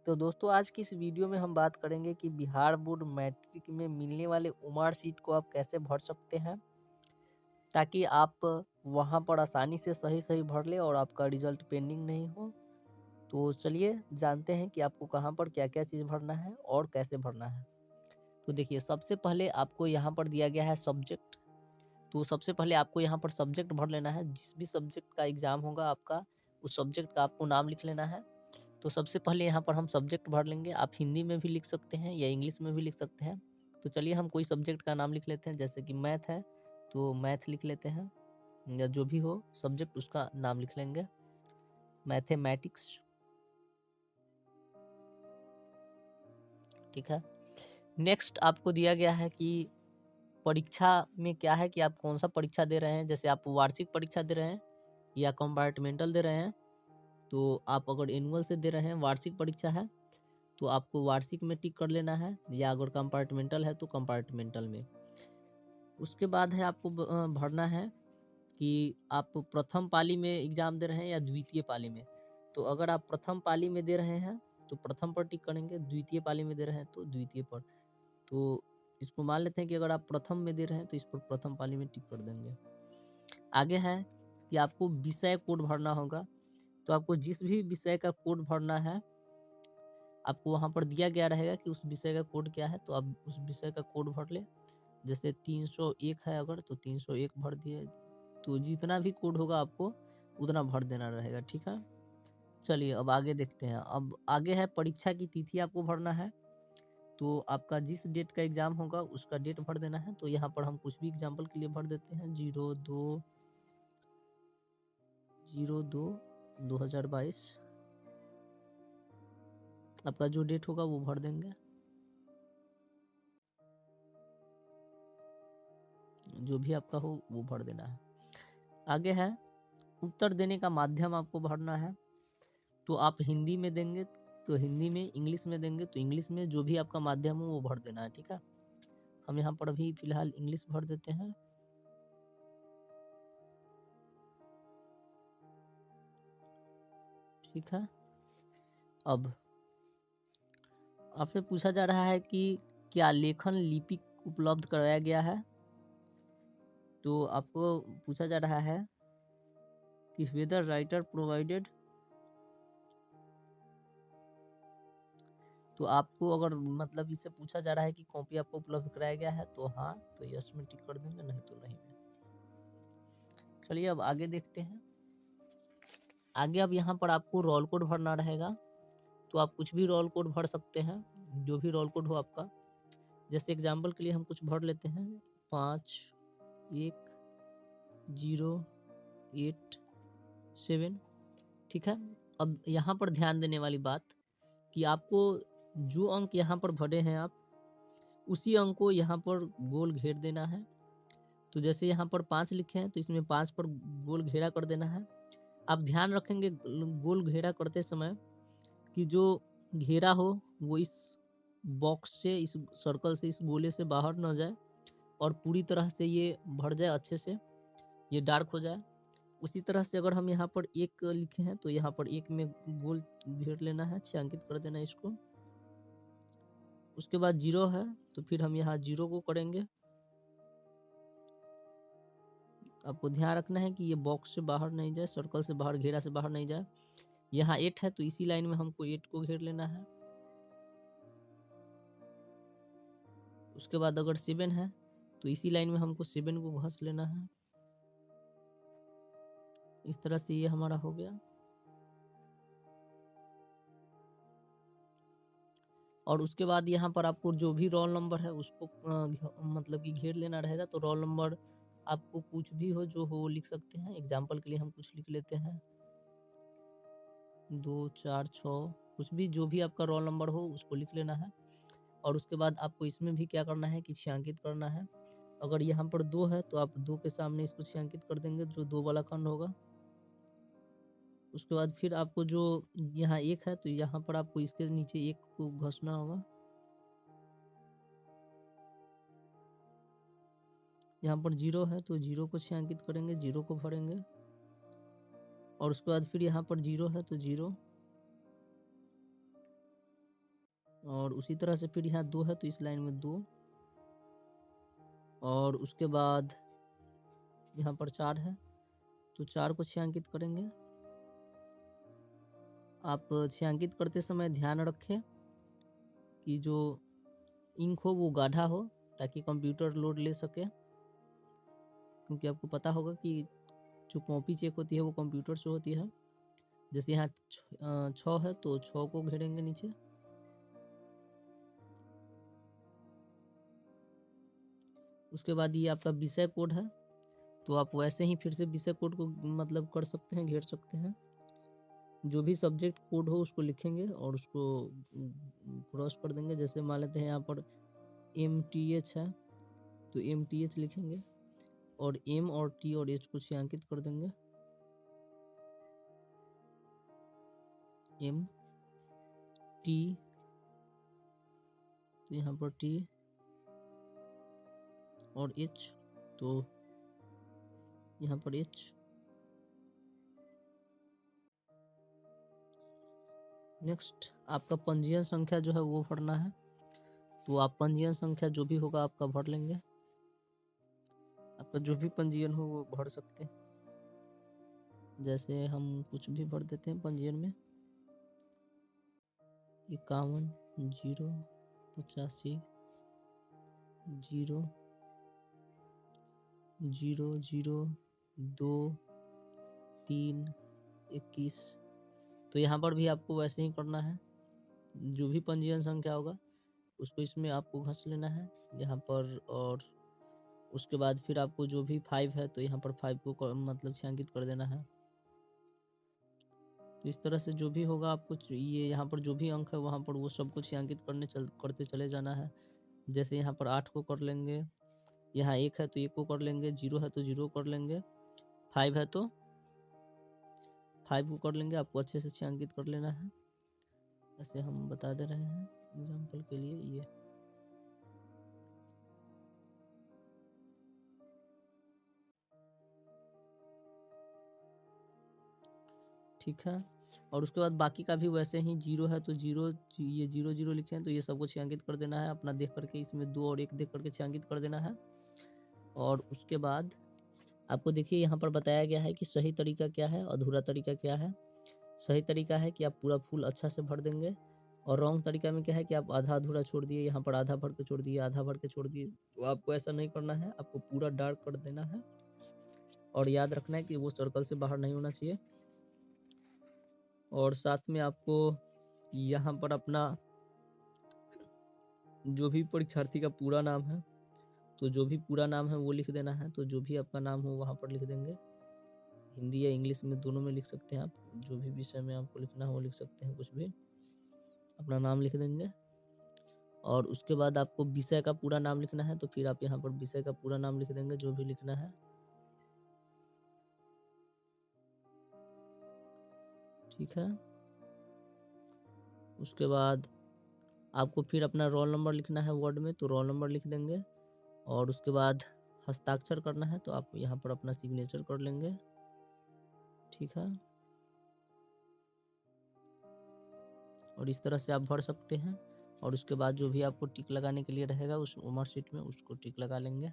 तो दोस्तों आज की इस वीडियो में हम बात करेंगे कि बिहार बोर्ड मैट्रिक में मिलने वाले ओमार सीट को आप कैसे भर सकते हैं ताकि आप वहां पर आसानी से सही सही भर ले और आपका रिजल्ट पेंडिंग नहीं हो। तो चलिए जानते हैं कि आपको कहां पर क्या क्या चीज़ भरना है और कैसे भरना है। तो देखिए सबसे पहले आपको यहाँ पर दिया गया है सब्जेक्ट। तो सबसे पहले आपको यहाँ पर सब्जेक्ट भर लेना है। जिस भी सब्जेक्ट का एग्जाम होगा आपका उस सब्जेक्ट का आपको नाम लिख लेना है। तो सबसे पहले यहाँ पर हम सब्जेक्ट भर लेंगे। आप हिंदी में भी लिख सकते हैं या इंग्लिश में भी लिख सकते हैं। तो चलिए हम कोई सब्जेक्ट का नाम लिख लेते हैं, जैसे कि मैथ है तो मैथ लिख लेते हैं, या जो भी हो सब्जेक्ट उसका नाम लिख लेंगे, मैथमेटिक्स। ठीक है। नेक्स्ट आपको दिया गया है कि परीक्षा में क्या है कि आप कौन सा परीक्षा दे रहे हैं। जैसे आप वार्षिक परीक्षा दे रहे हैं या कंपार्टमेंटल दे रहे हैं। तो आप अगर एनुअल से दे रहे हैं, वार्षिक परीक्षा है तो आपको वार्षिक में टिक कर लेना है, या अगर कंपार्टमेंटल है तो कंपार्टमेंटल में। उसके बाद है आपको भरना है कि आप प्रथम पाली में एग्जाम दे रहे हैं या द्वितीय पाली में। तो अगर आप प्रथम पाली में दे रहे हैं तो प्रथम पर टिक करेंगे, द्वितीय पाली में दे रहे हैं तो द्वितीय पर। तो इसको मान लेते हैं कि अगर आप प्रथम में दे रहे हैं तो इस पर प्रथम पाली में टिक कर देंगे। आगे है कि आपको विषय कोड भरना होगा। तो आपको जिस भी विषय का कोड भरना है आपको वहाँ पर दिया गया रहेगा कि उस विषय का कोड क्या है, तो आप उस विषय का कोड भर ले। जैसे 301 है अगर तो 301 भर दिए। तो जितना भी कोड होगा आपको उतना भर देना रहेगा। ठीक है। चलिए अब आगे देखते हैं। अब आगे है परीक्षा की तिथि आपको भरना है। तो आपका जिस डेट का एग्जाम होगा उसका डेट भर देना है। तो यहाँ पर हम कुछ भी एग्जाम्पल के लिए भर देते हैं, 02/02/2022 आपका जो डेट होगा वो भर देंगे, जो भी आपका हो वो भर देना है। आगे है उत्तर देने का माध्यम आपको भरना है। तो आप हिंदी में देंगे तो हिंदी में, इंग्लिश में देंगे तो इंग्लिश में, जो भी आपका माध्यम हो वो भर देना है। ठीक है। हम यहाँ पर अभी फिलहाल इंग्लिश भर देते हैं। ठीक है। अब आपसे पूछा जा रहा है कि क्या लेखन लिपि उपलब्ध कराया गया है। तो आपको पूछा जा रहा है कि वेदर राइटर प्रोवाइडेड। तो आपको अगर मतलब इससे पूछा जा रहा है कि कॉपी आपको उपलब्ध कराया गया है तो हाँ, तो यस में टिक कर देंगे, नहीं तो नहीं में। चलिए अब आगे देखते हैं। आगे अब यहाँ पर आपको रोल कोड भरना रहेगा। तो आप कुछ भी रोल कोड भर सकते हैं, जो भी रोल कोड हो आपका। जैसे एग्जाम्पल के लिए हम कुछ भर लेते हैं, 5108 7। ठीक है। अब यहाँ पर ध्यान देने वाली बात कि आपको जो अंक यहाँ पर भरे हैं आप उसी अंक को यहाँ पर गोल घेर देना है। तो जैसे यहाँ पर 5 लिखे हैं तो इसमें 5 पर गोल घेरा कर देना है। आप ध्यान रखेंगे गोल घेरा करते समय कि जो घेरा हो वो इस बॉक्स से, इस सर्कल से, इस गोले से बाहर न जाए और पूरी तरह से ये भर जाए, अच्छे से ये डार्क हो जाए। उसी तरह से अगर हम यहाँ पर 1 लिखे हैं तो यहाँ पर 1 में गोल घेर लेना है, छायांकित कर देना है इसको। उसके बाद 0 है तो फिर हम यहाँ 0 को करेंगे। आपको ध्यान रखना है कि ये बॉक्स से बाहर नहीं जाए, सर्कल से बाहर, घेरा से बाहर नहीं जाए। यहाँ 8 है तो इसी लाइन में हमको 8 को घेर लेना है। उसके बाद अगर 7 है तो इसी लाइन में हमको 7 को घस लेना है। इस तरह से ये हमारा हो गया। और उसके बाद यहाँ पर आपको जो भी रोल नंबर है उसको मतलब कि घेर लेना रहेगा। तो रोल नंबर आपको कुछ भी हो जो हो लिख सकते हैं। एग्जाम्पल के लिए हम कुछ लिख लेते हैं, 246, कुछ भी, जो भी आपका रोल नंबर हो उसको लिख लेना है। और उसके बाद आपको इसमें भी क्या करना है कि छायांकित करना है। अगर यहाँ पर 2 है तो आप 2 के सामने इसको छायांकित कर देंगे, जो 2 वाला खंड होगा। उसके बाद फिर आपको जो यहाँ 1 है तो यहाँ पर आपको इसके नीचे 1 को घसना होगा। यहाँ पर 0 है तो 0 को छायांकित करेंगे, 0 को भरेंगे। और उसके बाद फिर यहाँ पर 0 है तो 0। और उसी तरह से फिर यहाँ 2 है तो इस लाइन में 2, और उसके बाद यहाँ पर 4 है तो 4 को छायांकित करेंगे। आप छायांकित करते समय ध्यान रखें कि जो इंक हो वो गाढ़ा हो, ताकि कंप्यूटर लोड ले सके, क्योंकि आपको पता होगा कि जो कॉपी चेक होती है वो कंप्यूटर से होती है। जैसे यहाँ 6 है तो 6 को घेरेंगे नीचे। उसके बाद ये आपका विषय कोड है, तो आप वैसे ही फिर से विषय कोड को मतलब कर सकते हैं, घेर सकते हैं। जो भी सब्जेक्ट कोड हो उसको लिखेंगे और उसको क्रॉस कर देंगे। जैसे मान लेते हैं यहाँ पर MTH है तो MTH लिखेंगे, और M और T और H को छायांकित कर देंगे। M T, तो यहाँ पर T और H, तो यहाँ पर H। नेक्स्ट आपका पंजीयन संख्या जो है वो भरना है, तो आप पंजीयन संख्या जो भी होगा आपका भर लेंगे। आपका जो भी पंजीयन हो वो भर सकते हैं। जैसे हम कुछ भी भर देते हैं पंजीयन में, 51 0 85 0 0 0 2 3 21। तो यहाँ पर भी आपको वैसे ही करना है। जो भी पंजीयन संख्या होगा उसको इसमें आपको घस लेना है यहाँ पर, और उसके बाद फिर आपको जो भी 5 है तो यहाँ पर 5 को मतलब छायांकित कर देना है। तो इस तरह से जो भी होगा आपको ये यहाँ पर जो भी अंक है वहाँ पर वो सबको छायांकित करते चले जाना है। जैसे यहाँ पर 8 को कर लेंगे, यहाँ 1 है तो 1 को कर लेंगे, 0 है तो 0 कर लेंगे, 5 है तो 5 को कर लेंगे। आपको अच्छे से छायांकित कर लेना है। ऐसे हम बता दे रहे हैं एग्जाम्पल के लिए ये। ठीक है, और उसके बाद बाकी का भी वैसे ही 0 है तो 0, ये 0 0 लिखे हैं तो ये सबको छायांकित कर देना है अपना देख करके। इसमें 2 और 1 देख करके छायांकित कर देना है। और उसके बाद आपको देखिए यहाँ पर बताया गया है कि सही तरीका क्या है, अधूरा तरीका क्या है। सही तरीका है कि आप पूरा फूल अच्छा से भर देंगे, और रॉन्ग तरीका में क्या है कि आप आधा अधूरा छोड़ दिए, यहाँ पर आधा भर के छोड़ दिए, आधा भर के छोड़ दिए। तो आपको ऐसा नहीं करना है, आपको पूरा डार्क कर देना है, और याद रखना है कि वो सर्कल से बाहर नहीं होना चाहिए। और साथ में आपको यहाँ पर अपना जो भी परीक्षार्थी का पूरा नाम है, तो जो भी पूरा नाम है वो लिख देना है। तो जो भी आपका नाम हो वहाँ पर लिख देंगे, हिंदी या इंग्लिश में दोनों में लिख सकते हैं आप। जो भी विषय में आपको लिखना है वो लिख सकते हैं, कुछ भी अपना नाम लिख देंगे। और उसके बाद आपको विषय का पूरा नाम लिखना है, तो फिर आप यहाँ पर विषय का पूरा नाम लिख देंगे जो भी लिखना है। ठीक है, उसके बाद आपको फिर अपना रोल नंबर लिखना है वर्ड में, तो रोल नंबर लिख देंगे। और उसके बाद हस्ताक्षर करना है, तो आप यहाँ पर अपना सिग्नेचर कर लेंगे। ठीक है, और इस तरह से आप भर सकते हैं। और उसके बाद जो भी आपको टिक लगाने के लिए रहेगा उस मार्कशीट में, उसको टिक लगा लेंगे।